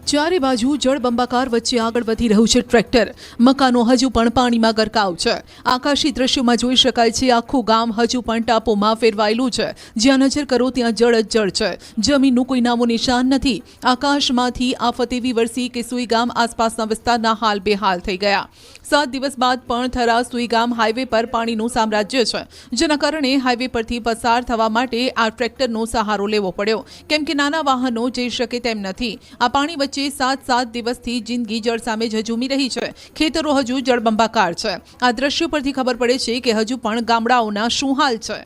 ચારે બાજુ જળબંબાકાર વચ્ચે આગળ વધી રહ્યું છે ટ્રેક્ટર। મકાનો હજુ પણ પાણીમાં ગરકાવ છે। આકાશી દ્રશ્યોમાં જોઈ શકાય છે આખું ગામ હજુ પણ ટાપોમાં ફેરવાયેલું છે। જ્યાં નજર કરો ત્યાં જળ જ જળ છે। જમીનનું કોઈ નામો નિશાન નથી। આકાશમાંથી આફત એવી વરસી કે સુઈગામ આસપાસના વિસ્તારના હાલ બેહાલ થઈ ગયા। 7 દિવસ બાદ પણ થરા સુઈગામ હાઈવે પર પાણીનું સામ્રાજ્ય છે, જેના કારણે હાઈવે પરથી પસાર થવા માટે આ ટ્રેક્ટરનો સહારો લેવો પડ્યો, કેમ કે નાના વાહનો જઈ શકે તેમ નથી। આ પાણી વચ્ચે 7 દિવસથી જિંદગી જળ સામે ઝઝૂમી રહી છે। ખેતરો હજુ જળબંબાકાર છે। આ દ્રશ્યો પરથી ખબર પડે છે કે હજુ પણ ગામડાઓના શું હાલ છે।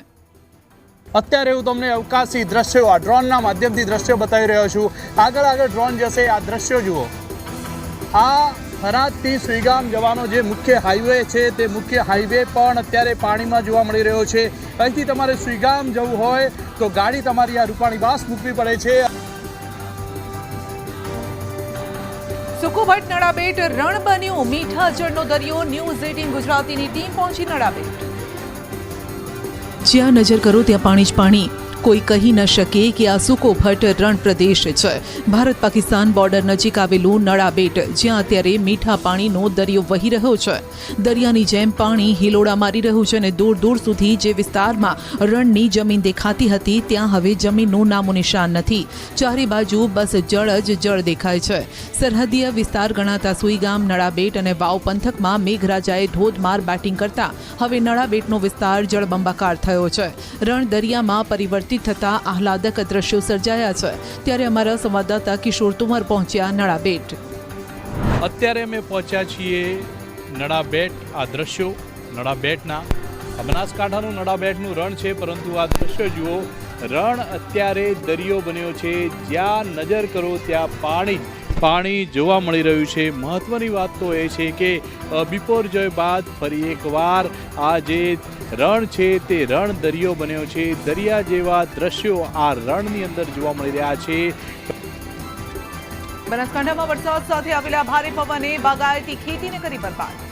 અત્યારે હું તમને અવકાશી દ્રશ્યો આ ડ્રોનના માધ્યમથી દ્રશ્યો બતાવી રહ્યો છું। આગળ ડ્રોન જશે। આ દ્રશ્યો જુઓ। આ થરાદથી સુઈગામ જવાનો જે મુખ્ય હાઈવે છે તે મુખ્ય હાઈવે પણ અત્યારે પાણીમાં જોવા મળી રહ્યો છે। અહીંથી તમારે સુઈગામ જવું હોય તો ગાડી તમારી આ રૂપાણી બાસ મૂકવી પડે છે। સુકોભટ નડાબેટ રણ બન્યું। મીઠા જળનો દરિયો। ન્યૂઝ 18 ગુજરાતીની ટીમ પહોંચી નડાબેટ। જ્યાં નજર કરો ત્યાં પાણી જ પાણી। કોઈ કહી ન શકે કે આ સુકોભટ રણ પ્રદેશ છે। ભારત પાકિસ્તાન બોર્ડર નજીક આવેલું નડાબેટ, જ્યાં અત્યારે મીઠા પાણીનો દરિયો વહી રહ્યો છે। દરિયાની જેમ પાણી હિલોડા મારી રહ્યું છે અને દૂર દૂર સુધી જે વિસ્તારમાં રણની જમીન દેખાતી હતી ત્યાં હવે જમીનનું નામો નિશાન નથી। ચારે બાજુ બસ જળ જ જળ દેખાય છે। સરહદીય વિસ્તાર ગણાતા સુઈગામ, નડાબેટ અને વાવ પંથકમાં મેઘરાજાએ ધોધમાર બેટિંગ કરતા હવે નડાબેટનો વિસ્તાર જળબંબાકાર થયો છે। રણ દરિયામાં પરિવર્તિત થતા આહલાદક દ્રશ્યો સર્જાયા છે। ત્યારે અમારા સંવાદદાતા કિશોર તોમર પહોંચ્યા નડાબેટ। અત્યારે અમે પહોંચ્યા છીએ નડાબેટ। આ દ્રશ્યો નડાબેટના બનાસકાંઠાનું નડાબેટનું રણ છે, પરંતુ આ દ્રશ્યો જુઓ। રણ અત્યારે દરિયો બન્યો છે। જ્યાં નજર કરો ત્યાં પાણી જોવા મળી રહ્યું છે। મહત્વની વાત તો એ છે કે બિપોરજોય બાદ ફરી એકવાર આ જે રણ છે તે રણ દરિયો બન્યો છે। દરિયા જેવા દ્રશ્યો આ રણની અંદર જોવા મળી રહ્યા છે। બનાસકાંઠામાં વરસાદ સાથે આવેલા ભારે પવને બાગાયતી ખેતીને કરી બરબાદ।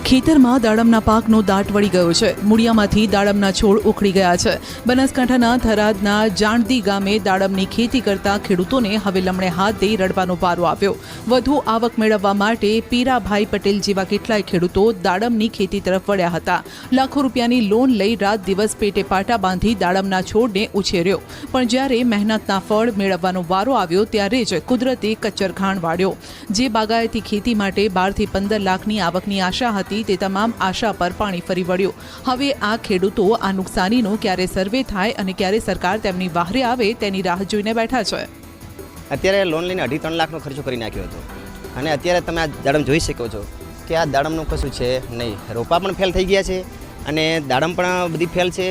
ખેતરમાં દાડમના પાકનો દાટ વળી ગયો છે। મૂળિયામાંથી દાડમના છોડ ઉખડી ગયા છે। બનાસકાંઠાના થરાદના જાણદી ગામે દાડમની ખેતી કરતા ખેડૂતોને હવે લમણે હાથ દઈ રડવાનો વારો આવ્યો। વધુ આવક મેળવવા માટે પીરાભાઈ પટેલ જેવા કેટલાય ખેડૂતો દાડમની ખેતી તરફ વળ્યા હતા। લાખો રૂપિયાની લોન લઈ રાત દિવસ પેટે પાટા બાંધી દાડમના છોડને ઉછેર્યો, પણ જ્યારે મહેનતના ફળ મેળવવાનો વારો આવ્યો ત્યારે જ કુદરતે કચ્ચરઘાણ વાળ્યો। જે બાગાયતી ખેતી માટે 12 થી 15 લાખની આવકની આશા હતી તે તમામ આશા પર પાણી ફરી વળ્યું। હવે આ ખેડૂતો આ નુકસાનીનો ક્યારે સર્વે થાય અને ક્યારે સરકાર તેમની વાહરે આવે તેની રાહ જોઈને બેઠા છે। અત્યારે લોન લઈને 2.5-3 લાખનો ખર્ચો કરી નાખ્યો હતો અને અત્યારે તમે આ દાડમ જોઈ શકો છો કે આ દાડમનું કશું છે નહીં। રોપા પણ ફેલ થઈ ગયા છે અને દાડમ પણ બધી ફેલ છે।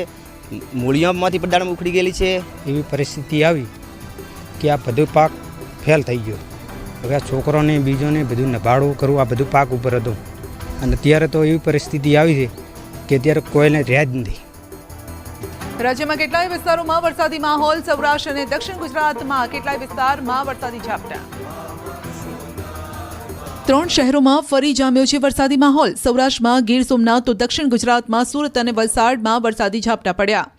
મૂળિયામાંથી પણ દાડમ ઉખડી ગયેલી છે। એવી પરિસ્થિતિ આવી કે આ બધું પાક ફેલ થઈ ગયો। હવે આ છોકરોને બીજોને બધું નભાળું કરવું આ બધું પાક ઉપર હતું અને અત્યારે તો એવી પરિસ્થિતિ આવી છે કે અત્યારે કોઈને રહ્યા જ નથી। રાજ્યમાં કેટલાય વિસ્તારોમાં વરસાદી માહોલ। સૌરાષ્ટ્ર અને દક્ષિણ ગુજરાતમાં કેટલાય વિસ્તારમાં વરસાદી ઝાપટા। 3 શહેરોમાં ફરી જામ્યો છે વરસાદી માહોલ। સૌરાષ્ટ્રમાં ગીર સોમનાથ તો દક્ષિણ ગુજરાતમાં સુરત અને વલસાડમાં વરસાદી ઝાપટા પડ્યા।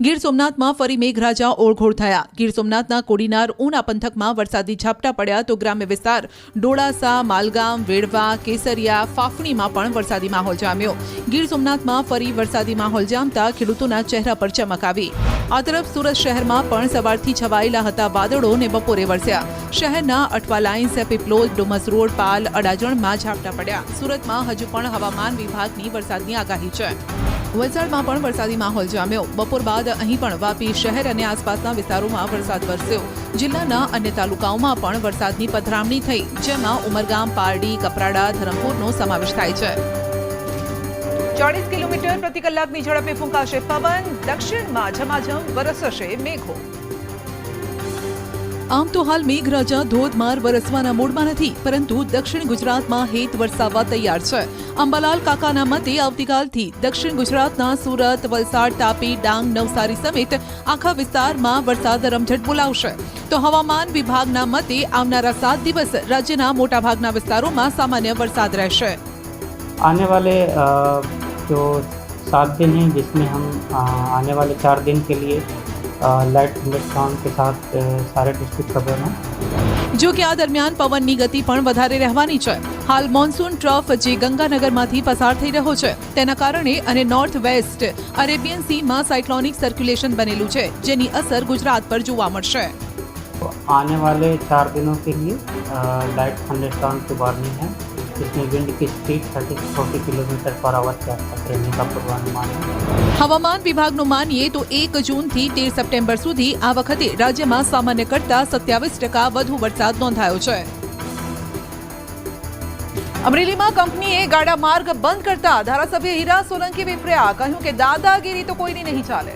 ગીર સોમનાથમાં ફરી મેઘરાજા ઓળઘોળ થયા। ગીર સોમનાથના કોડીનાર ઉના પંથકમાં વરસાદી ઝાપટા પડ્યા તો ગ્રામ્ય વિસ્તાર ડોળાસા, માલગામ, વેડવા, કેસરિયા, ફાફણીમાં પણ વરસાદી માહોલ જામ્યો। ગીર સોમનાથમાં ફરી વરસાદી માહોલ જામતા ખેડૂતોના ચહેરા પર ચમક આવી। આ તરફ સુરત શહેરમાં પણ સવારથી છવાયેલા હતા વાદળો ને બપોરે વરસ્યા। શહેરના અઠવા લાઇન્સ, પીપલોદ, ડુમસ રોડ, પાલ, અડાજણમાં ઝાપટા પડ્યા। સુરતમાં હજુ પણ હવામાન વિભાગની વરસાદની આગાહી છે। વલસાડમાં પણ વરસાદી માહોલ જામ્યો। બપોર બાદ અહીં પણ વાપી શહેર અને આસપાસના વિસ્તારોમાં વરસાદ વરસ્યો। જિલ્લાના અન્ય તાલુકાઓમાં પણ વરસાદની પધરામણી થઈ, જેમાં ઉમરગામ, પારડી, કપરાડા, ધરમપુરનો સમાવેશ થાય છે। 40 કિલોમીટર પ્રતિ કલાકની ઝડપે ફૂંકાશે પવન। દક્ષિણમાં ઝમાઝમ વરસશે મેઘો। આમ તો હાલ મેઘરાજા ધોધમાર વરસવાના મૂડમાં નથી, પરંતુ દક્ષિણ ગુજરાતમાં હેત વરસાવવા તૈયાર છે। અંબાલાલ કાકાના મતે આવતીકાલથી દક્ષિણ ગુજરાતના સુરત, વલસાડ, તાપી, ડાંગ, નવસારી સમેત આખા વિસ્તારમાં વરસાદ રમઝટ બોલાવશે। તો હવામાન વિભાગના મતે આવનારા 7 દિવસ રાજ્યના મોટાભાગના વિસ્તારોમાં સામાન્ય વરસાદ રહેશે। आने वाले जो 7 दिन हैं, जिसमें हम आने वाले 4 दिन के लिए लाइट थंडरस्टॉर्म के साथ सारे डिस्ट्रिक्ट खबर में। જો કે આ દરમિયાન પવનની ગતિ પણ વધારે રહેવાની છે. હાલ મોન્સૂન ટ્રફ જે ગંગાનગરમાંથી પસાર થઈ રહ્યો છે તેના કારણે અને નોર્થ વેસ્ટ અરેબિયન સીમાં સાયક્લોનિક સર્ક્યુલેશન બનેલું છે, જેની અસર ગુજરાત પર જોવા મળશે. तो आने वाले 4 दिनों के लिए लाइट थंडरस्टॉर्म की वार्निंग है, जिसमें विंड की स्पीड 30-40 किलोमीटर पर आवर के आसपास रहने का पूर्वानुमान है। હવામાન વિભાગનું માનીએ તો 1 જૂનથી 13 સપ્ટેમ્બર સુધી આ વખતે રાજ્યમાં સામાન્ય કરતાં 27% વધુ વરસાદ નોંધાયો છે. અમરેલીમાં કંપનીએ ગાડા માર્ગ બંધ કરતા ધારાસભ્ય હીરા સોલંકી વિફર્યા. કહ્યું કે દાદાગીરી તો કોઈની નહીં ચાલે.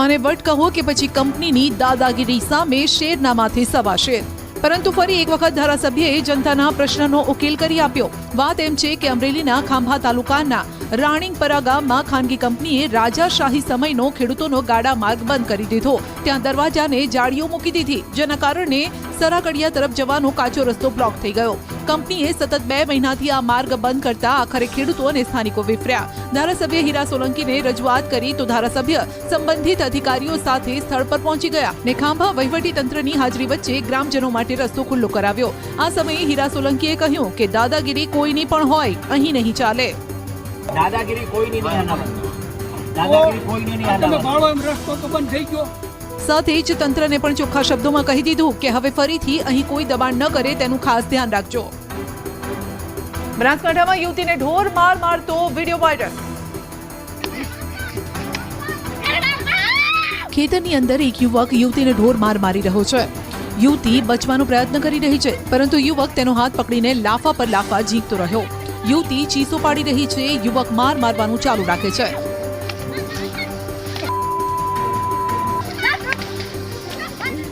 અને વટ કહો કે પછી કંપનીની દાદાગીરી સામે શેરના માથે સવા શેર. પરંતુ ફરી એક વખત ધારાસભ્યએ જનતાના પ્રશ્નનો ઉકેલ કરી આપ્યો. વાત એમ છે કે અમરેલીના ખાંભા તાલુકાના રાણીંગપરા ગામમાં ખાનગી કંપનીએ રાજાશાહી સમયનો ખેડૂતોનો ગાડા માર્ગ બંધ કરી દીધો. ત્યાં દરવાજાને જાળીઓ મૂકી દીધી, જેના કારણે સરાકડિયા તરફ જવાનો કાચો રસ્તો બ્લોક થઈ ગયો. કંપનીએ સતત 2 મહિનાથી આ માર્ગ બંધ કરતા આખરે ખેડૂતો અને સ્થાનિકો વિફર્યા. ધારાસભ્ય હીરા સોલંકીને રજૂઆત કરી તો ધારાસભ્ય સંબંધિત અધિકારીઓ સાથે સ્થળ પર પહોંચી ગયા ને ખાંભા વહીવટીતંત્રની હાજરી વચ્ચે ગ્રામજનો માટે રસ્તો ખુલ્લો કરાવ્યો. આ સમયે હીરા સોલંકીએ કહ્યું કે દાદાગીરી કોઈની પણ હોય, અહીં નહીં ચાલે. દાદાગીરી કોઈની નહીં આનામાં. દાદાગીરી કોઈની નહીં આનામાં. રસ્તો તો બંધ થઈ ગયો. સાથે જ તંત્રને પણ ચોખ્ખા શબ્દોમાં કહી દીધું કે હવે ફરીથી અહીં કોઈ દબાણ ન કરે તેનું ખાસ ધ્યાન રાખજો. બનાસકાંઠામાં યુવતીને ઢોર માર મારતો વિડીયો વાયરલ. ખેતરની અંદર એક યુવક યુવતીને ઢોર માર મારી રહ્યો છે. યુવતી બચવાનો પ્રયત્ન કરી રહી છે, પરંતુ યુવક તેનો હાથ પકડીને લાફા પર લાફા ઝીંકતો રહ્યો. યુવતી ચીસો પાડી રહી છે, યુવક માર મારવાનું ચાલુ રાખે છે.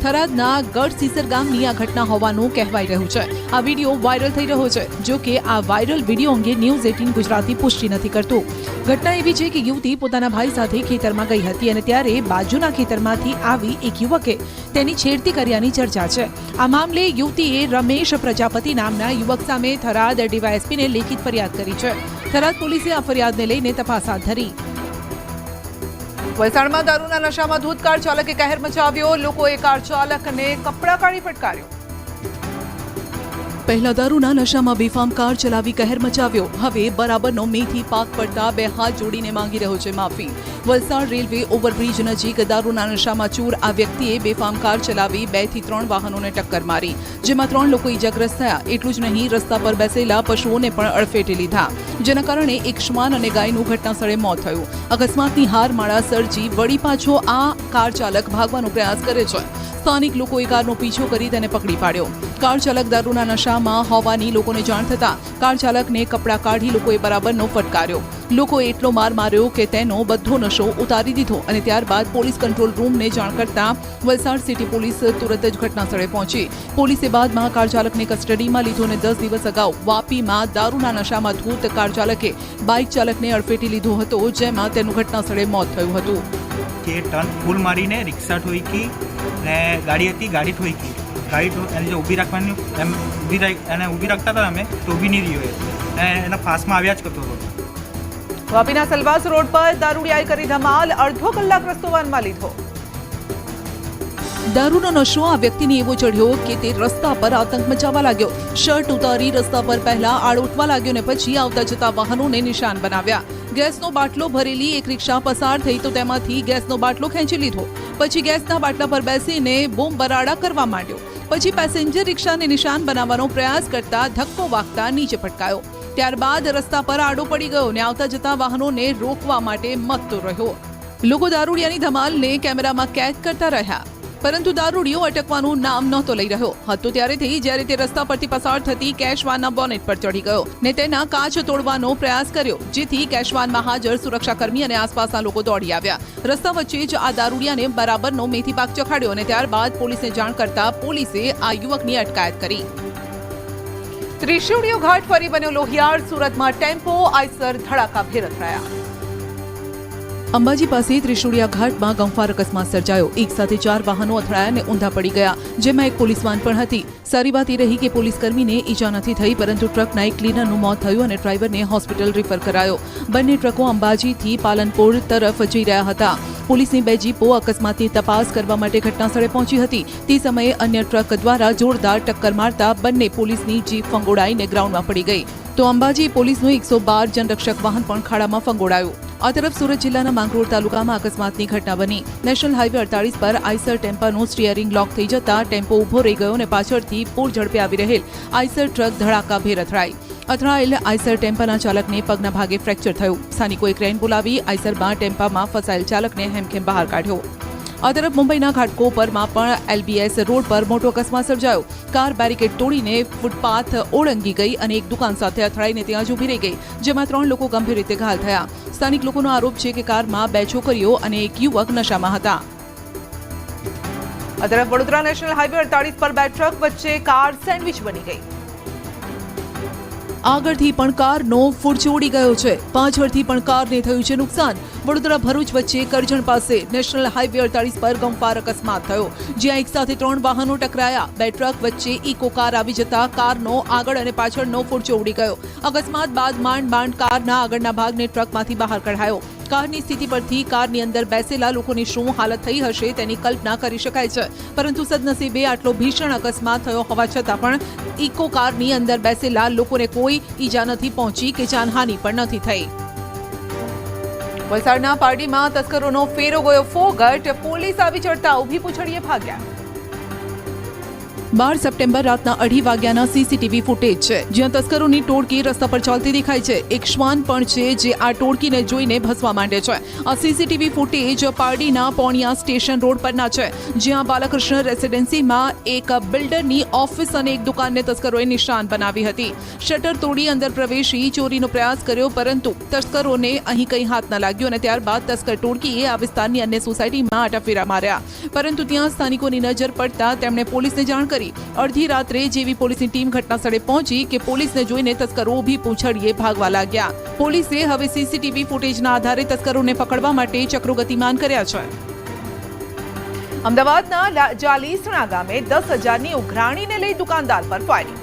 થરાદના ગઢસીસર ગામની આ ઘટના હોવાનું કહેવાઈ રહ્યું છે. આ વિડીયો વાયરલ થઈ રહ્યો છે. જો કે આ વાયરલ વિડીયો અંગે ન્યૂઝ 18 ગુજરાતી પુષ્ટિ નથી કરતું. ઘટના એવી છે કે યુવતી પોતાના ભાઈ સાથે ખેતરમાં ગઈ હતી અને ત્યારે બાજુના ખેતરમાંથી આવી એક યુવકે તેની છેડતી કર્યાની ચર્ચા છે. આ મામલે યુવતીએ રમેશ પ્રજાપતિ નામના યુવક સામે થરાદ ડીવાયએસપીને લેખિત ફરિયાદ કરી છે. થરાદ પોલીસે આ ફરિયાદને લઈને તપાસ હાથ ધરી. વલસાડમાં દારૂના નશામાં ધૂત કાર ચાલકે કહેર મચાવ્યો. લોકોએ કાર ચાલકને કપડા કાઢી ફટકાર્યો. પહેલા દારૂના નશામાં બેફામ કાર ચલાવી કહેર મચાવ્યો. હવે બરાબરનો મેથી પાક પડતા 2 હાથ જોડીને માંગી રહ્યો છે માફી. વલસાડ રેલવે ઓવરબ્રિજ નજીક દારૂના નશામાં ચૂર આ વ્યક્તિએ બેફામ કાર ચલાવી 2 થી 3 વાહનોને ટક્કર મારી, જેમાં 3 લોકો ઈજાગ્રસ્ત થયા. એટલું જ નહીં, રસ્તા પર બેસેલા પશુઓને પણ અડફેટે લીધા, જેના કારણે એક શ્વાન અને ગાયનું ઘટનાસ્થળે મોત થયું. અકસ્માતની હારમાળા સર્જી વળી પાછો આ કાર ચાલક ભાગવાનો પ્રયાસ કરે છે. સ્થાનિક લોકોએ કારનો પીછો કરી તેને પકડી પાડ્યો. કાર ચાલક દારૂના નશામાં હોવાની લોકોને જાણ થતાં કાર ચાલકને કપડા કાઢી લોકોએ બરાબરનો ફટકાર્યો. લોકોએ એટલો માર માર્યો કે તેનો બધો નશો ઉતારી દીધો અને ત્યારબાદ પોલીસ કંટ્રોલ રૂમને જાણ કરતા વલસાડ સિટી પોલીસ તુરત જ ઘટનાસ્થળે પહોંચી. પોલીસે બાદમાં કાર ચાલકને કસ્ટડીમાં લીધો અને 10 દિવસ અગાઉ વાપીમાં દારૂના નશામાં ધૂત કાર ચાલકે બાઇક ચાલકને અડફેટી લીધો હતો, જેમાં તેનું ઘટનાસ્થળે મોત થયું હતું. કે ટર્ન ફૂલ મારીને રિક્ષા ઠોકી ને ગાડી હતી, ગાડી ઠોકી. ગાડી એને જે ઊભી રાખવાની એમ ઊભી રાખતા હતા અમે તો ઊભી નહીં રહ્યો ને એના ફાસ્ટમાં આવ્યા જ કરતો હતો. વાપીના સલવાસ રોડ પર દારૂડિયાએ કરી ધમાલ. અડધો કલાક રસ્તો વાનમાં લીધો. દારૂનો નશો આ વ્યક્તિને એવો ચડ્યો કે તે રસ્તા પર આતંક મચાવવા લાગ્યો. શર્ટ ઉતારી રસ્તા પર પહેલા આડોટવા લાગ્યો ને પછી આવતા જતા વાહનોને નિશાન બનાવ્યા. ગેસનો બાટલો ભરેલી એક રિક્ષા પસાર થઈ તો તેમાંથી ગેસનો બાટલો ખેંચી લીધો. પછી ગેસના બાટલા પર બેસીને બૂમ બરાડા કરવા માંડ્યો. પછી પેસેન્જર રિક્ષાને નિશાન બનાવવાનો પ્રયાસ કરતા ધક્કો વાગતા નીચે પટકાયો. ત્યારબાદ રસ્તા પર આડો પડી ગયો ને આવતા જતા વાહનોને રોકવા માટે મથતો રહ્યો. લોકો દારૂડિયાની ધમાલને કેમેરામાં કેદ કરતા રહ્યા, પરંતુ દારૂડિયો અટકવાનું નામ નહોતો લઈ રહ્યો હતો. ત્યારે થઈ જ્યારે તે રસ્તા પરથી પસાર થતી કેશવાનના બોનેટ પર ચડી ગયો ને તેના કાચ તોડવાનો પ્રયાસ કર્યો, જેથી કેશવાનમાં હાજર સુરક્ષાકર્મી અને આસપાસના લોકો દોડી આવ્યા. રસ્તા વચ્ચે જ આ દારૂડિયાને બરાબરનો મેથી પાક ચખાડ્યો અને ત્યારબાદ પોલીસને જાણ કરતા પોલીસે આ યુવકની અટકાયત કરી. ત્રિશુળીયો ઘાટ ફરી બન્યો લોહિયાળ. સુરતમાં ટેમ્પો આઈસર ધડાકાભેર અથડાયા. અંબાજી પાસે ત્રિશુળિયા ઘાટમાં ગમફાર અકસ્માત સર્જાયો. એક સાથે 4 વાહનો અથડાયા અને ઊંધા પડી ગયા, જેમાં એક પોલીસ વાન પણ હતી. સારી વાત એ રહી કે પોલીસ કર્મીને ઈજા નથી થઈ, પરંતુ ટ્રકના એક ક્લીનરનું મોત થયું અને ડ્રાઈવરને હોસ્પિટલ રિફર કરાયો. બંને ટ્રકો અંબાજીથી પાલનપુર તરફ જઈ રહ્યા હતા. પોલીસની 2 જીપો અકસ્માતની તપાસ કરવા માટે ઘટનાસ્થળે પહોંચી હતી. તે સમયે અન્ય ટ્રક દ્વારા જોરદાર ટક્કર મારતા બંને પોલીસની જીપ ફંગોળાઈને ગ્રાઉન્ડમાં પડી ગઈ. તો અંબાજી પોલીસનું 112 જનરક્ષક વાહન પણ ખાડામાં ફંગોળાયું. આ તરફ સુરત જિલ્લાના માંગરોળ તાલુકામાં અકસ્માતની ઘટના બની. નેશનલ હાઈવે 48 પર આઈસર ટેમ્પાનું સ્ટીયરિંગ લોક થઈ જતા ટેમ્પો ઊભો રહી ગયો અને પાછળથી પૂર ઝડપે આવી રહેલ આઈસર ટ્રક ધડાકાભેર અથડાઈ. અથડાયેલ આઈસર ટેમ્પાના ચાલકને પગના ભાગે ફ્રેક્ચર થયું. સ્થાનિકોએ ક્રેન બોલાવી આઈસરમાં ટેમ્પામાં ફસાયેલ ચાલકને હેમખેમ બહાર કાઢ્યો. આ તરફ મુંબઈના ઘાટકોપરમાં પણ LBS રોડ પર મોટો અકસ્માત સર્જાયો. કાર બેરિકેડ તોડીને ફૂટપાથ ઓળંગી ગઈ અને એક દુકાન સાથે અથડાઈને ત્યાં જ ઊભી રહી ગઈ, જેમાં 3 લોકો ગંભીર રીતે ઘાયલ થયા. સ્થાનિક લોકોનો આરોપ છે કે કારમાં 2 છોકરીઓ અને એક યુવક નશામાં હતા. આ તરફ વડોદરા નેશનલ હાઈવે 48 પર 2 ટ્રક વચ્ચે કાર સેન્ડવિચ બની ગઈ. આગળથી પણ કારનો ફૂરચો ઉડી ગયો છે, પાછળથી પણ કારને થયું છે નુકસાન. વડોદરા ભરૂચ વચ્ચે કરજણ પાસે નેશનલ હાઈવે 48 પર ગમફાર અકસ્માત થયો, જ્યાં એક સાથે 3 વાહનો ટકરાયા. 2 ટ્રક વચ્ચે ઇકો કાર આવી જતા કારનો આગળ અને પાછળનો ફૂરચો ઉડી ગયો. અકસ્માત બાદ માંડ કારના આગળના ભાગને ટ્રકમાંથી બહાર કઢાયો. કારની સ્થિતિ પરથી કારની અંદર બેસેલા લોકોની શું હાલત થઈ હશે તેની કલ્પના કરી શકાય છે, પરંતુ સદનસીબે આટલો ભીષણ અકસ્માત થયો હોવા છતાં પણ ઇકો કારની અંદર બેસેલા લોકોને કોઈ ઈજા નથી પહોંચી કે જાનહાનિ પણ નથી થઈ. વલસાડના પારડીમાં તસ્કરોનો ફેરો ગયો ફોગટ. પોલીસ આવી ચડતા ઊભી પૂંછડીએ ભાગ્યા. 12 સપ્ટેમ્બર રાતના 2:30 વાગ્યાના CCTV ફૂટેજ છે, જ્યાં તસ્કરોની ટોળકી રસ્તા પર ચાલતી દેખાય છે. એક શ્વાન પણ છે જે આ ટોળકીને જોઈને ભસવા માંડે છે. આ CCTV ફૂટેજ પારડીના પોણિયા સ્ટેશન રોડ પરના છે, જ્યાં બાલકૃષ્ણ રેસિડેન્સીમાં એક બિલ્ડરની ઓફિસ અને એક દુકાનને તસ્કરોએ નિશાન બનાવી હતી. શટર તોડી અંદર પ્રવેશી ચોરીનો પ્રયાસ કર્યો, પરંતુ તસ્કરોને અહીં કંઈ હાથ ન લાગ્યો અને ત્યારબાદ તસ્કર ટોળકીએ આ વિસ્તારની અન્ય સોસાયટીમાં આટાફેરા માર્યા, પરંતુ ત્યાં સ્થાનિકોની નજર પડતા તેમણે પોલીસને જાણ કરી. અડધી રાત્રે જેવી પોલીસની ટીમ ઘટનાસ્થળે પહોંચી કે પોલીસને જોઈને તસ્કરો ઊભી પૂંછડીએ ભાગવા લાગ્યા. પોલીસે હવે CCTV ફૂટેજના આધારે તસ્કરોને પકડવા માટે ચક્રો ગતિમાન કર્યા છે. અમદાવાદના જાલીસણા ગામે 10,000ની ઉઘરાણીને લઈ દુકાનદાર પર ફાયરિંગ.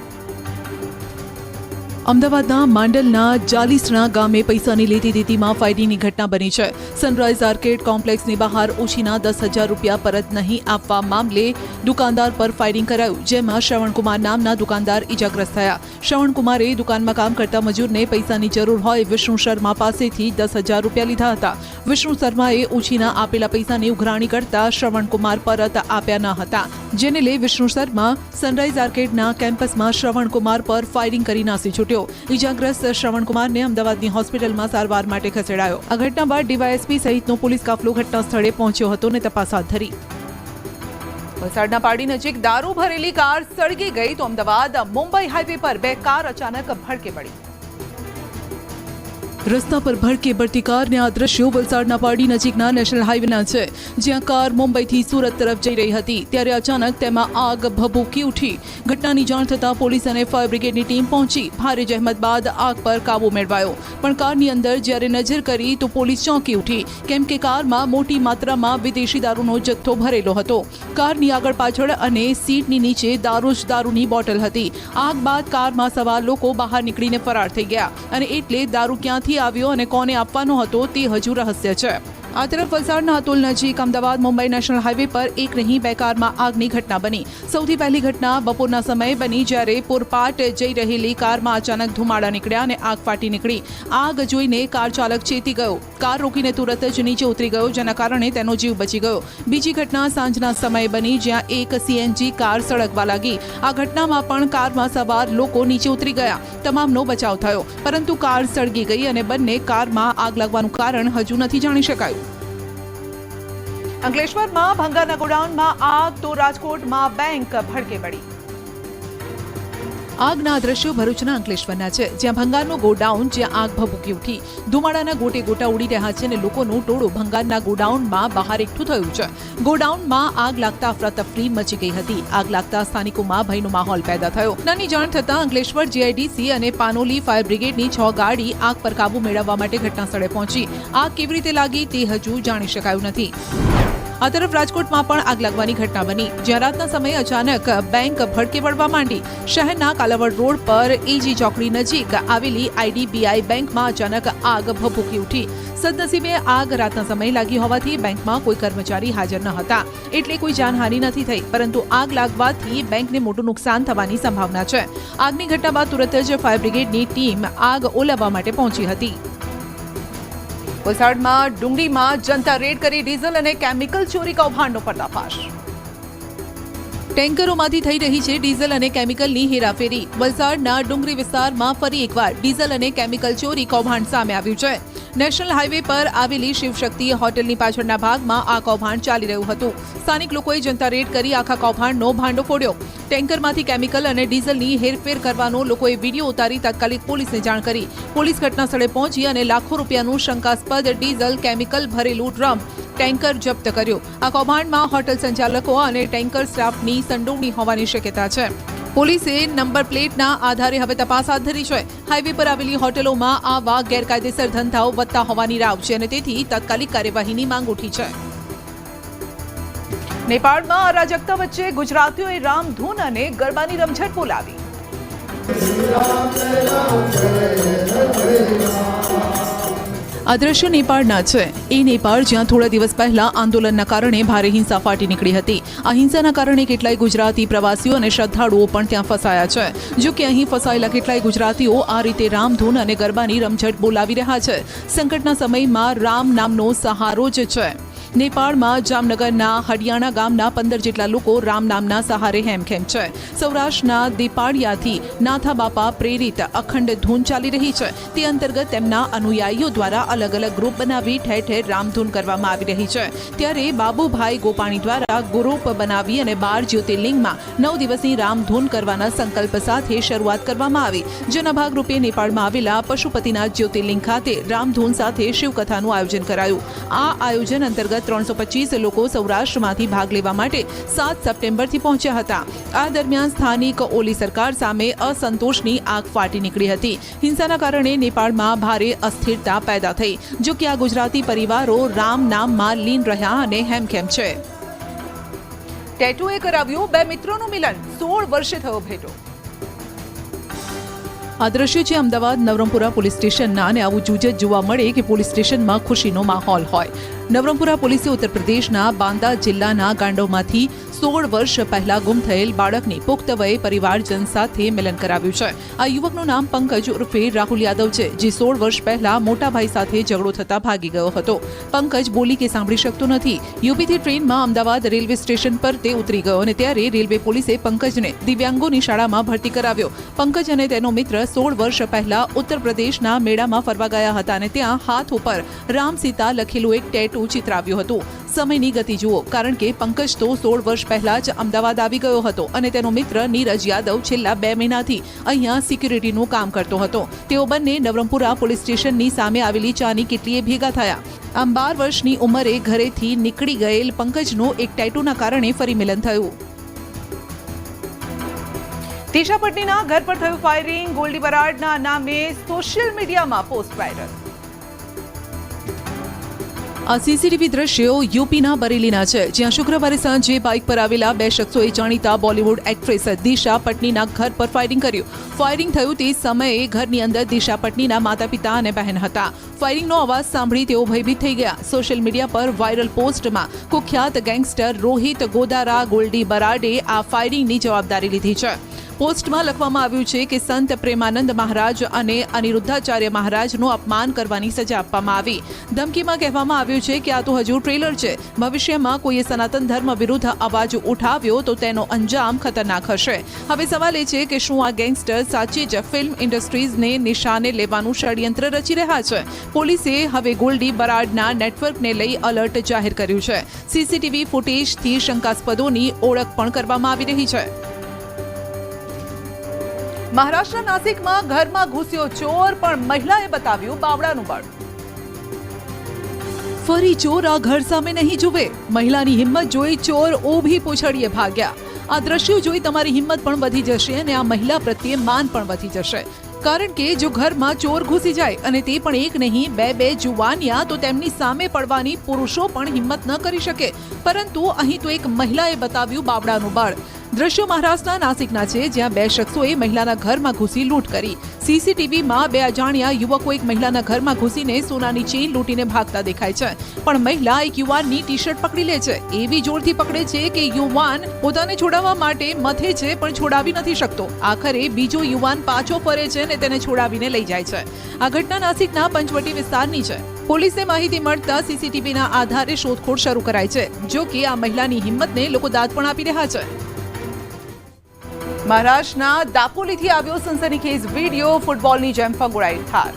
અમદાવાદના માંડલના જાલીસણા ગામે પૈસાની લેતી દેતીમાં ફાયરિંગની ઘટના બની છે. સનરાઈઝ આર્કેડ કોમ્પ્લેક્સની બહાર ઓછીના 10,000 રૂપિયા પરત નહીં આપવા મામલે દુકાનદાર પર ફાયરિંગ કરાયું, જેમાં શ્રવણકુમાર નામના દુકાનદાર ઈજાગ્રસ્ત થયા. શ્રવણકુમારે દુકાનમાં કામ કરતા મજૂરને પૈસાની જરૂર હોય વિષ્ણુ શર્મા પાસેથી 10,000 રૂપિયા લીધા હતા. વિષ્ણુ શર્માએ ઓછીના આપેલા પૈસાની ઉઘરાણી કરતા શ્રવણકુમાર પરત આપ્યા ન હતા, જેને લઈ વિષ્ણુ શર્મા સનરાઈઝ આર્કેડના કેમ્પસમાં શ્રવણકુમાર પર ફાયરિંગ કરી નાસી છૂટ્યો. ઈજાગ્રસ્ત શ્રવણકુમારને અમદાવાદની હોસ્પિટલમાં સારવાર માટે ખસેડાયો. આ ઘટના બાદ DYSP સહિતનો પોલીસ કાફલો ઘટના સ્થળે પહોંચ્યો હતો અને તપાસ હાથ ધરી. વલસાડના પારડી નજીક દારૂ ભરેલી કાર સળગી ગઈ તો અમદાવાદ મુંબઈ હાઈવે પર 2 કાર અચાનક ભડકે પડી. રસ્તા પર ભડકે પડતી કારને આ દ્રશ્યો વલસાડના પારડી નજીકના નેશનલ હાઈવેના છે, જ્યાં કાર મુંબઈથી સુરત તરફ જઈ રહી હતી, ત્યારે અચાનક તેમાં આગ ભભૂકી ઉઠી. ઘટનાની જાણ થતાં પોલીસ અને ફાયર બ્રિગેડની ટીમ પહોંચી. ભારે જહેમત બાદ આગ પર કાબુ મેળવાયો, પણ કારની અંદર જ્યારે નજર કરી તો પોલીસ ચોંકી ઉઠી, કેમ કે કારમાં મોટી માત્રામાં વિદેશી દારૂનો જથ્થો ભરેલો હતો. કારની આગળ પાછળ અને સીટની નીચે દારૂની બોટલ હતી. આગ બાદ કારમાં સવાર લોકો બહાર નીકળીને ફરાર થઈ ગયા, અને એટલે દારૂ ક્યાંથી આવ્યો અને કોને આપવાનો હતો તે હજુ રહસ્ય છે. આ તરફ વલસાડના અતુલ નજીક અમદાવાદ મુંબઈ નેશનલ હાઈવે પર એક નહીં 2 કારમાં આગની ઘટના બની. સૌથી પહેલી ઘટના બપોરના સમયે બની, જ્યારે પૂરપાટ જઈ રહેલી કારમાં અચાનક ધુમાડા નીકળ્યા અને આગ ફાટી નીકળી. આગ જોઈને કાર ચાલક ચેતી ગયો. કાર રોકીને તુરત જ નીચે ઉતરી ગયો, જેના કારણે તેનો જીવ બચી ગયો. બીજી ઘટના સાંજના સમયે બની, જ્યાં એક CNG કાર સળગવા લાગી. આ ઘટનામાં પણ કારમાં સવાર લોકો નીચે ઉતરી ગયા. તમામનો બચાવ થયો, પરંતુ કાર સળગી ગઈ અને બંને કારમાં આગ લાગવાનું કારણ હજુ નથી જાણી શકાયું. અંકલેશ્વરમાં ભંગારના ગોડાઉનમાં આગ તો રાજકોટમાં બેંક ભડકે પડી. આગના દ્રશ્યો ભરૂચના અંકલેશ્વરના છે, જ્યાં ભંગારનું ગોડાઉન, જ્યાં આગ ભભૂકી ઉઠી, ધુમાડાના ગોટે ગોટા ઉડી રહ્યા છે અને લોકોનું ટોળું ભંગારના ગોડાઉનમાં બહાર એકઠું થયું છે. ગોડાઉનમાં આગ લાગતા અફરાતફરી મચી ગઈ હતી. આગ લાગતા સ્થાનિકોમાં ભયનો માહોલ પેદા થયો. ઘટનાની જાણ થતાં અંકલેશ્વર જીઆઈડીસી અને પાનોલી ફાયર બ્રિગેડની 6 ગાડી આગ પર કાબુ મેળવવા માટે ઘટનાસ્થળે પહોંચી. આગ કેવી રીતે લાગી તે હજુ જાણી શકાયું નથી. આ તરફ રાજકોટમાં પણ આગ લાગવાની ઘટના બની, જ્યાં રાતના સમયે અચાનક બેંક ભડકે પડવા માંડી. શહેરના કાલાવડ રોડ પર એજી ચોકડી નજીક આવેલી આઈડીબીઆઈ બેંકમાં અચાનક આગ ભભૂકી ઉઠી. સદનસીબે આગ રાતના સમયે લાગી હોવાથી બેંકમાં કોઈ કર્મચારી હાજર ન હતા, એટલે કોઈ જાનહાનિ નથી થઈ, પરંતુ આગ લાગવાથી બેંકને મોટું નુકસાન થવાની સંભાવના છે. આગની ઘટના બાદ તુરત જ ફાયર બ્રિગેડની ટીમ આગ ઓલવવા માટે પહોંચી હતી. વલસાડમાં ડુંગળીમાં જનતા રેડ કરી ડીઝલ અને કેમિકલ ચોરી કૌભાંડનો પર્દાફાશ. ટેન્કરોમાંથી થઈ રહી છે ડીઝલ અને કેમિકલની હેરાફેરી. વલસાડના ડુંગરી વિસ્તારમાં ફરી એકવાર ડીઝલ અને કેમિકલ ચોરી કૌભાંડ સામે આવ્યું છે. નેશનલ હાઈવે પર આવેલી શિવશક્તિ હોટલની પાછળના ભાગમાં આ કૌભાંડ ચાલી રહ્યું હતું. સ્થાનિક લોકોએ જનતા રેડ કરી આખા કૌભાંડનો ભાંડો ફોડ્યો. ટેન્કરમાંથી કેમિકલ અને ડીઝલની હેરફેર કરવાનો લોકોએ વિડીયો ઉતારી તાત્કાલિક પોલીસને જાણ કરી. પોલીસ ઘટનાસ્થળે પહોંચી અને લાખો રૂપિયાનું શંકાસ્પદ ડીઝલ કેમિકલ ભરેલું ડ્રમ ટેન્કર જપ્ત કર્યું. આ કૌભાંડમાં હોટલ સંચાલકો અને ટેન્કર સ્ટાફની સંડોવણી હોવાની શક્યતા છે. પોલીસે નંબર પ્લેટના આધારે હવે તપાસ હાથ ધરી છે. હાઈવે પર આવેલી હોટલોમાં આવા ગેરકાયદેસર ધંધાઓ વધતા હોવાની રાવ છે અને તેથી તાત્કાલિક કાર્યવાહીની માંગ ઉઠી છે. નેપાળમાં અરાજકતા વચ્ચે ગુજરાતીઓએ રામધૂન અને ગરબાની રમઝટ બોલાવી. આ દ્રશ્યો નેપાળના છે. એ નેપાળ જ્યાં થોડા દિવસ પહેલા આંદોલનના કારણે ભારે હિંસા ફાટી નીકળી હતી. આ હિંસાના કારણે કેટલાય ગુજરાતી પ્રવાસીઓ અને શ્રદ્ધાળુઓ પણ ત્યાં ફસાયા છે. જો કે અહીં ફસાયેલા કેટલાય ગુજરાતીઓ આ રીતે રામધૂન અને ગરબાની રમઝટ બોલાવી રહ્યા છે. સંકટના સમયમાં રામ નામનો સહારો જ છે. નેપાળમાં જામનગરના હડિયાણા ગામના 15 જેટલા લોકો રામ નામના સહારે હેમખેમ છે. સૌરાષ્ટ્રના દીપાડિયાથી નાથા બાપા પ્રેરિત અખંડ ધૂન ચાલી રહી છે. તે અંતર્ગત તેમના અનુયાયીઓ દ્વારા અલગ અલગ ગ્રુપ બનાવી ઠેર ઠેર રામધૂન કરવામાં આવી રહી છે. ત્યારે બાબુભાઈ ગોપાણી દ્વારા ગ્રુપ બનાવી અને 12 જ્યોતિર્લિંગમાં 9 દિવસની રામધૂન કરવાના સંકલ્પ સાથે શરૂઆત કરવામાં આવી. જેના ભાગરૂપે નેપાળમાં આવેલા પશુપતિનાથ જ્યોતિર્લિંગ ખાતે રામધૂન સાથે શિવકથાનું આયોજન કરાયું. આ આયોજન અંતર્ગત 325 લોકો સૌરાષ્ટ્રમાંથી ભાગ લેવા માટે 7 સપ્ટેમ્બરથી પહોંચ્યા હતા. આ દરમિયાન સ્થાનિક ઓલી સરકાર સામે અસંતોષની આગ ફાટી નીકળી હતી. હિંસાના કારણે નેપાળમાં ભારે અસ્થિરતા પેદા થઈ. જો કે આ ગુજરાતી પરિવારો રામ નામમાં લીન રહ્યા અને હેમખેમ છે. ટેટુએ કરાવ્યું 2 મિત્રોનું મિલન, 16 વર્ષે થયો ભેટો. આ દ્રશ્યો છે અમદાવાદ નવરંગપુરા પોલીસ સ્ટેશનના અને આવું જૂજ જોવા મળે કે પોલીસ સ્ટેશનમાં ખુશીનો માહોલ હોય. નવરંગપુરા પોલીસે ઉત્તર પ્રદેશના બાંદા જિલ્લાના ગાંડોમાંથી 16 વર્ષ પહેલા ગુમ થયેલ બાળકની પુખ્ત વયે પરિવારજન સાથે મિલન કરાવ્યું છે. આ યુવકનું નામ પંકજ ઉર્ફે રાહુલ યાદવ છે, જે 16 વર્ષ પહેલા મોટા ભાઈ સાથે ઝઘડો થતા ભાગી ગયો હતો. પંકજ બોલી કે સાંભળી શકતો નથી. યુપીથી ટ્રેનમાં અમદાવાદ રેલવે સ્ટેશન પર તે ઉતરી ગયો અને ત્યારે રેલવે પોલીસે પંકજને દિવ્યાંગોની શાળામાં ભરતી કરાવ્યો. પંકજ અને તેનો મિત્ર 16 વર્ષ પહેલા ઉત્તર પ્રદેશના મેળામાં ફરવા ગયા હતા અને ત્યાં હાથ ઉપર રામ સીતા લખેલું એક ટેટુ ચિતરાવ્યું હતું. સમયની ગતિ જુઓ, કારણ કે પંકજ તો 16 વર્ષ પહેલા જ અમદાવાદ આવી ગયો હતો અને તેનો મિત્ર નીરજ યાદવ છેલ્લા 2 મહિનાથી અહીંયા સિક્યુરિટીનું કામ કરતો હતો. તેઓ બંને નવરંગપુરા પોલીસ સ્ટેશનની સામે આવેલી ચાની કિટલીએ ભેગા થયા. આમ 12 વર્ષની ઉંમરે ઘરેથી નીકળી ગયેલ પંકજનું એક ટેટુના કારણે ફરી મિલન થયું. દિશા પટનીના ઘર પર થયું ફાયરિંગ, ગોલ્ડી બરાડના નામે સોશિયલ મીડિયામાં પોસ્ટ વાયરલ. આ સીસીટીવી દ્રશ્યો યુપીના બરેલીના છે, જ્યાં શુક્રવારે સાંજે બાઇક પર આવેલા 2 શખ્સોએ જાણીતા બોલિવૂડ એક્ટ્રેસ દિશા પટનીના ઘર પર ફાયરિંગ કર્યું. ફાયરિંગ થયું તે સમયે ઘરની અંદર દિશા પટનીના માતા પિતા અને બહેન હતા. ફાયરિંગનો અવાજ સાંભળી તેઓ ભયભીત થઈ ગયા. સોશિયલ મીડિયા પર વાયરલ પોસ્ટમાં કુખ્યાત ગેંગસ્ટર રોહિત ગોદારા ગોલ્ડી બરાડે આ ફાયરિંગની જવાબદારી લીધી છે. પોસ્ટમાં લખવામાં આવ્યું છે કે સંત પ્રેમાનંદ મહારાજ અને અનિરુદ્ધાચાર્ય મહારાજનું અપમાન કરવાની સજા આપવામાં આવી. ધમકીમાં કહેવામાં આવ્યું છે કે આ તો હજુ ટ્રેલર છે. ભવિષ્યમાં કોઈએ સનાતન ધર્મ વિરુદ્ધ અવાજ ઉઠાવ્યો તો તેનો અંજામ ખતરનાક હશે. હવે સવાલ એ છે કે શું આ ગેંગસ્ટર સાચી જ ફિલ્મ ઇન્ડસ્ટ્રીઝને નિશાને લેવાનું ષડયંત્ર રચી રહ્યા છે? પોલીસે હવે ગોલ્ડી બરાડના નેટવર્કને લઈ એલર્ટ જાહેર કર્યું છે. સીસીટીવી ફૂટેજથી શંકાસ્પદોની ઓળખ પણ કરવામાં આવી રહી છે. મહારાષ્ટ્રના નાસિકમાં ઘરમાં ઘૂસ્યો ચોર, પણ મહિલાએ બતાવ્યું બાવડાનું બળ. ફરી ચોર આ ઘર સામે નહીં જુએ. મહિલાની હિંમત જોઈ ચોર ઊભી પૂંછડીએ ભાગ્યા. આ દ્રશ્યો જોઈ તમારી હિંમત પણ વધી જશે અને આ મહિલા પ્રત્યે માન પણ વધી જશે. કારણ કે જો ઘરમાં ચોર ઘૂસી જાય અને તે પણ એક નહીં બે જુવાનિયા, તો તેમની સામે પડવાની પુરુષો પણ હિંમત ન કરી શકે. પરંતુ અહીં તો એક મહિલાએ બતાવ્યું બાવડાનું બળ. દ્રશ્યો મહારાષ્ટ્રના નાસિકના છે, જ્યાં બે શખ્સોએ મહિલાના ઘરમાં ઘૂસી લૂંટ કરી. સીસીટીવીમાં બે અજાણ્યા યુવકો એક મહિલાના ઘરમાં ઘૂસીને સોનાની ચેઇન લૂંટીને ભાગતા દેખાય છે. પણ મહિલા એક યુવાનની ટી શર્ટ પકડી લે છે. એવી જોરથી પકડે છે કે યુવાન પોતાને છોડાવવા માટે મથે છે, પણ છોડાવી નથી શકતો. આખરે બીજો યુવાન પાછો ફરે છે અને તેને છોડાવીને લઈ જાય છે. આ ઘટના નાસિકના પંચવટી વિસ્તારની છે. પોલીસને માહિતી મળતા સીસીટીવીના આધારે શોધખોળ શરૂ કરાઈ છે. જો કે આ મહિલાની હિંમતને લોકો દાદ પણ આપી રહ્યા છે. મહારાષ્ટ્રના દાપોલીથી આવ્યો સનસનીખેજ વિડીયો. ફૂટબોલની જેમ ફંગોળાઈ થાર.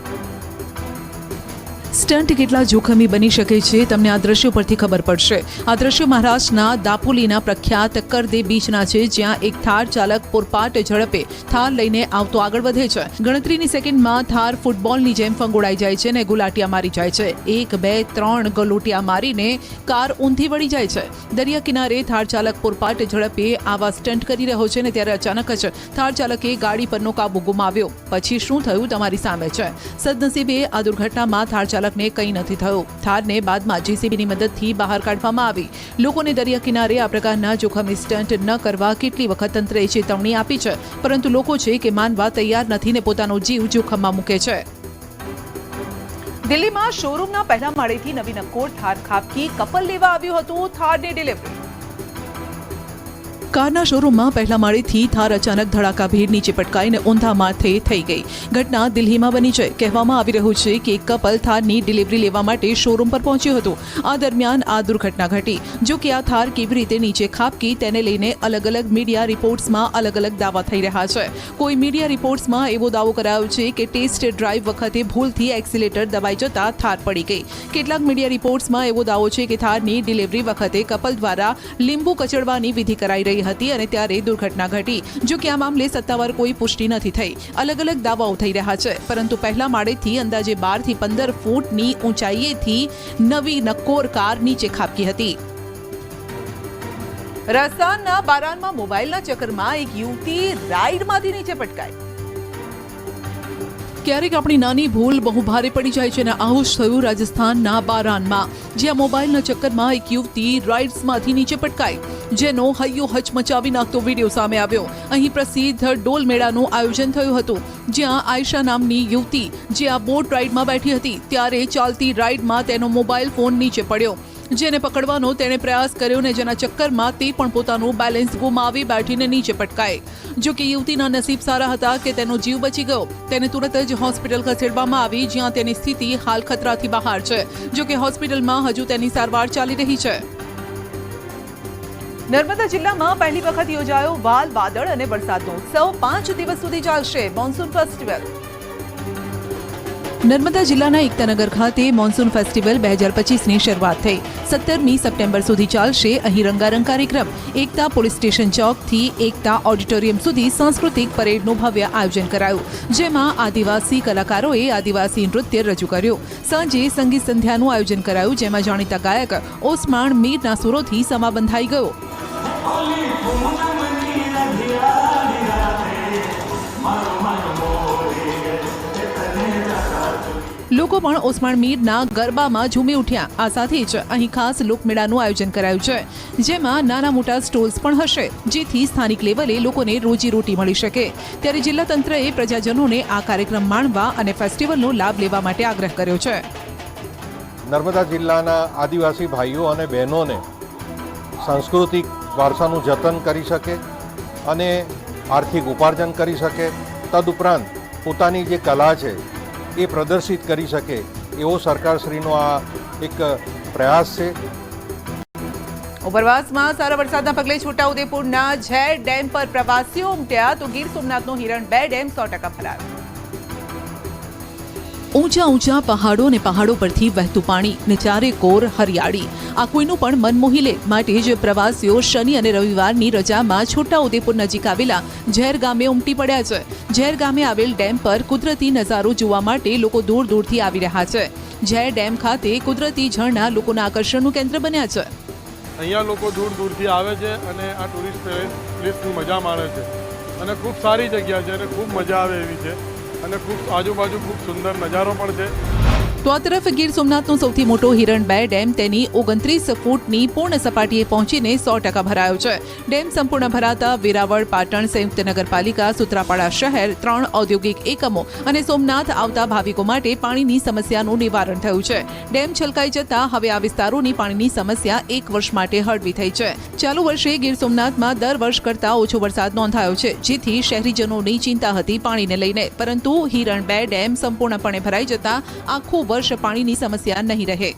સ્ટન્ટ કેટલા જોખમી બની શકે છે તમને આ દ્રશ્યો પરથી ખબર પડશે. આ દ્રશ્યો મહારાષ્ટ્રના દાપોલીના પ્રખ્યાત કરદે બીચના છે, જ્યાં એક થાર ચાલક પૂરપાટ ઝડપે થાર લઈને આવતો આગળ વધે છે. ગણતરીની સેકન્ડમાં થાર ફૂટબોલની જેમ ફંગોળાઈ જાય છે અને ગુલાટિયા મારી જાય છે. 1, 2, 3 ગલોટિયા મારીને કાર ઊંધી વળી જાય છે. દરિયા કિનારે થાર ચાલક પૂરપાટ ઝડપે આવા સ્ટન્ટ કરી રહ્યો છે ને ત્યારે અચાનક જ થાર ચાલકે ગાડી પરનો કાબુ ગુમાવ્યો. પછી શું થયું તમારી સામે છે. સદનસીબે આ દુર્ઘટનામાં થાર ચાલકને કંઈ નથી થયું. થારને બાદમાં જેસીબીની મદદથી બહાર કાઢવામાં આવી. લોકોને દરિયા કિનારે આ પ્રકારના જોખમી સ્ટન્ટ ન કરવા કેટલી વખત તંત્રએ ચેતવણી આપી છે, પરંતુ લોકો છે કે માનવા તૈયાર નથી ને પોતાનો જીવ જોખમમાં મૂકે છે. દિલ્હીમાં શોરૂમના પહેલા માળેથી નવી નક્કોર થાર ખાબકી. કપલ લેવા આવ્યું હતું થારની ડિલિવરી. કારના શોરૂમમાં પહેલા માળેથી થાર અચાનક ધડાકાભેર નીચે પટકાઈને ઊંધા માથે થઈ ગઈ. ઘટના દિલ્હીમાં બની છે. કહેવામાં આવી રહ્યું છે કે એક કપલ થારની ડિલિવરી લેવા માટે શોરૂમ પર પહોંચ્યું હતું. આ દરમિયાન આ દુર્ઘટના ઘટી. જો કે આ થાર કેવી રીતે નીચે ખાબકી તેને લઈને અલગ અલગ મીડિયા રિપોર્ટ્સમાં અલગ અલગ દાવા થઈ રહ્યા છે. કોઈ મીડિયા રિપોર્ટ્સમાં એવો દાવો કરાયો છે કે ટેસ્ટ ડ્રાઈવ વખતે ભૂલથી એક્સિલેટર દબાઈ જતા થાર પડી ગઈ. કેટલાક મીડિયા રિપોર્ટ્સમાં એવો દાવો છે કે થારની ડિલિવરી વખતે કપલ દ્વારા લીંબુ કચડવાની વિધિ કરાઈ રહી હતી અને ત્યારે દુર્ઘટના ઘટી. જો કે આ મામલે સત્તાવાર કોઈ પુષ્ટિ નથી થઈ. અલગ અલગ દાવાઓ થઈ રહ્યા છે, પરંતુ પહેલા માળેથી અંદાજે 12 થી 15 ફૂટની ઊંચાઈએથી નવી નક્કોર કાર નીચે ખાબકી હતી. રાજસ્થાનના બારાનમાં મોબાઈલના ચક્કરમાં એક યુવતી રાઈડમાંથી નીચે પટકાઈ. ક્યારેક આપણી નાની ભૂલ બહુ ભારે પડી જાય છે અને આવું જ થયું રાજસ્થાનના બારાનમાં, જ્યાં મોબાઈલના ચક્કરમાં એક યુવતી રાઇડ્સમાંથી નીચે પટકાઈ, જેનો હૈયો હચમચાવી નાખતો વિડીયો સામે આવ્યો. અહીં પ્રસિદ્ધ ડોલ મેળાનું આયોજન થયું હતું, જ્યાં આયશા નામની યુવતી જે આ બોટ રાઇડમાં બેઠી હતી ત્યારે ચાલતી રાઇડમાં તેનો મોબાઈલ ફોન નીચે પડ્યો, જેને પકડવાનો તેણે પ્રયાસ કર્યો ને જેના ચક્કરમાં તે પણ પોતાનું બેલેન્સ ગુમાવી બેઠીને નીચે પટકાઈ. જો કે યુવતીના નસીબ સારા હતા કે તેનો જીવ બચી ગયો. તેને તુરંત જ હોસ્પિટલ ખસેડવામાં આવી, જ્યાં તેની સ્થિતિ હાલ ખતરાથી બહાર છે. જો કે હોસ્પિટલમાં હજુ તેની સારવાર ચાલી રહી છે. નર્મદા જિલ્લામાં પહેલી વખત યોજાયો વાલ વાદળ અને વરસાદનો ઉત્સવ. 5 દિવસ સુધી ચાલશે મોન્સૂન ફેસ્ટિવલ. નર્મદા જિલ્લાના એકતાનગર ખાતે મોન્સૂન ફેસ્ટિવલ 2025ની શરૂઆત થઈ. 17મી સપ્ટેમ્બર સુધી ચાલશે. અહીં રંગારંગ કાર્યક્રમ. એકતા પોલીસ સ્ટેશન ચોકથી એકતા ઓડિટોરિયમ સુધી સાંસ્કૃતિક પરેડનું ભવ્ય આયોજન કરાયું, જેમાં આદિવાસી કલાકારોએ આદિવાસી નૃત્ય રજૂ કર્યું. સાંજે સંગીત સંધ્યાનું આયોજન કરાયું, જેમાં જાણીતા ગાયક ઓસમાણ મીરના સુરોથી સમા બંધાઈ ગયો. લોકો પણ ઓસમાણ મીરના ગરબામાં ઝૂમી ઉઠ્યા. આ સાથે જ અહીં ખાસ લોકમેળાનું આયોજન કરાયું છે, જેમાં નાના મોટા સ્ટોલ્સ પણ હશે, જેથી સ્થાનિક લેવલે લોકોને રોજીરોટી મળી શકે. ત્યારે જિલ્લા તંત્રએ પ્રજાજનોને આ કાર્યક્રમ માણવા અને ફેસ્ટિવલનો લાભ લેવા માટે આગ્રહ કર્યો છે. નર્મદા જિલ્લાના આદિવાસી ભાઈઓ અને બહેનોને સાંસ્કૃતિક વારસાનું જતન કરી શકે અને આર્થિક ઉપાર્જન કરી શકે, તદુપરાંત પોતાની જે કલા છે એ પ્રદર્શિત કરી શકે, એવો સરકારશ્રીનો આ એક પ્રયાસ છે. ઉપરવાસમાં સારા વરસાદના પગલે છોટાઉદેપુરના ઝેર ડેમ પર પ્રવાસીઓ ઉમટ્યા, તો ગીર સોમનાથનો હિરણ 2 ડેમ 100% ભરાયો. ઊંચા ઊંચા પહાડો અને પહાડો પરથી વહેતું પાણી ને ચારે કોર હરિયાળી આ કોઈનું પણ મન મોહી લે. માટે જ પ્રવાસીઓ શનિ અને રવિવારની રજામાં છોટાઉદેપુર નજીક આવેલા ઝેર ગામે ઉમટી પડ્યા છે. ઝેર ગામે આવેલ ડેમ પર કુદરતી નજારો જોવા માટે લોકો દૂર દૂરથી આવી રહ્યા છે. ઝેર ડેમ ખાતે કુદરતી ઝરણા લોકોના આકર્ષણનું કેન્દ્ર બન્યા છે. અહીંયા લોકો દૂર દૂરથી આવે છે અને આ ટુરિસ્ટ પ્લેસની મજા માણે છે અને ખૂબ સારી જગ્યા છે અને ખૂબ મજા આવે એવી છે અને ખૂબ આજુબાજુ ખૂબ સુંદર નજારો પણ છે. તો આ તરફ ગીર સોમનાથનો સૌથી મોટો હિરણ 2 ડેમ તેની 29 ફૂટની પૂર્ણ સપાટીએ પહોંચીને 100% ભરાયો છે. ડેમ સંપૂર્ણ ભરાતા વેરાવળ, પાટણ સંયુક્ત નગરપાલિકા, સૂત્રાપાડા શહેર, 3 ઔદ્યોગિક એકમો અને સોમનાથ આવતા ભાવિકો માટે પાણીની સમસ્યાનું નિવારણ થયું છે. ડેમ છલકાઈ જતા હવે આ વિસ્તારોની પાણીની સમસ્યા 1 વર્ષ માટે હળવી થઈ છે. ચાલુ વર્ષે ગીર સોમનાથમાં દર વર્ષ કરતાં ઓછો વરસાદ નોંધાયો છે, જેથી શહેરીજનોની ચિંતા હતી પાણીને લઈને. પરંતુ હિરણ 2 ડેમ સંપૂર્ણપણે ભરાઈ જતા આખું વર્ષ પાણીની સમસ્યા નહીં રહે.